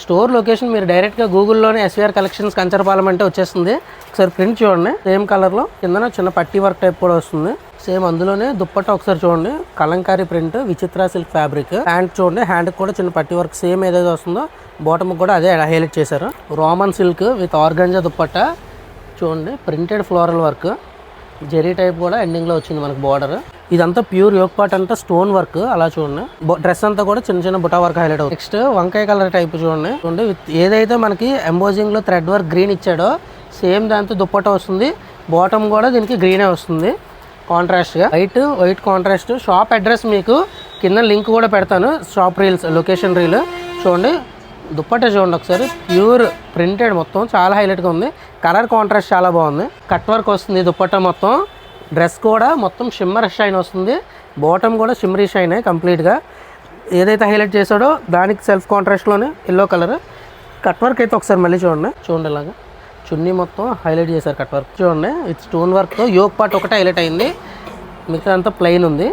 Store location మీరు డైరెక్ట్గా గూగుల్లోనే SVR collections Kancharapalem అంటే వచ్చేస్తుంది. ఒకసారి ప్రింట్ చూడండి, సేమ్ కలర్లో కిందన చిన్న పట్టీ వర్క్ టైప్ కూడా వస్తుంది. సేమ్ అందులోనే దుప్పట్టా ఒకసారి చూడండి, కలంకారీ ప్రింట్, విచిత్ర సిల్క్ ఫ్యాబ్రిక్. హ్యాండ్ చూడండి, హ్యాండ్ కూడా చిన్న పట్టీ వర్క్ సేమ్ ఏదైతే వస్తుందో బాటమ్ కూడా అదే హైలైట్ చేశారు. Roman silk with organza dupatta చూడండి, printed floral work, zari type కూడా ఎండింగ్లో వచ్చింది మనకు బార్డర్. ఇదంతా ప్యూర్ యోక్ పార్ట్ అంతా స్టోన్ వర్క్. అలా చూడండి, డ్రెస్ అంతా కూడా చిన్న చిన్న బుటా వర్క్ హైలైట్ అవుతుంది. నెక్స్ట్ వంకాయ కలర్ టైప్ చూడండి విత్ ఏదైతే మనకి ఎంబోజింగ్ లో థ్రెడ్ వర్క్ గ్రీన్ ఇచ్చాడో సేమ్ దాంతో దుప్పట్టా వస్తుంది. బాటమ్ కూడా దీనికి గ్రీనే వస్తుంది కాంట్రాస్ట్ గా. White contrast. షాప్ అడ్రస్ మీకు కింద లింక్ కూడా పెడతాను, షాప్ రీల్స్ లొకేషన్ రీల్ చూడండి. దుప్పట్టా చూడండి ఒకసారి, ప్యూర్ ప్రింటెడ్ మొత్తం చాలా హైలైట్గా ఉంది. కలర్ కాంట్రాస్ట్ చాలా బాగుంది. కట్ వర్క్ వస్తుంది దుప్పట్టా మొత్తం. డ్రెస్ కూడా మొత్తం షిమ్మర్ షైన్ వస్తుంది. బాటమ్ కూడా షిమ్మరీ షైన్ కంప్లీట్గా. ఏదైతే హైలైట్ చేశాడో దానికి సెల్ఫ్ కాంట్రాస్ట్లోనే ఎల్లో కలర్. కట్ వర్క్ అయితే ఒకసారి మళ్ళీ చూడండి ఇలాగా చున్నీ మొత్తం హైలైట్ చేశారు. కట్ వర్క్ చూడండి, విత్ స్టోన్ వర్క్తో యోక్ పార్ట్ ఒకటే హైలైట్ అయింది, మిగతా అంతా ప్లెయిన్ ఉంది.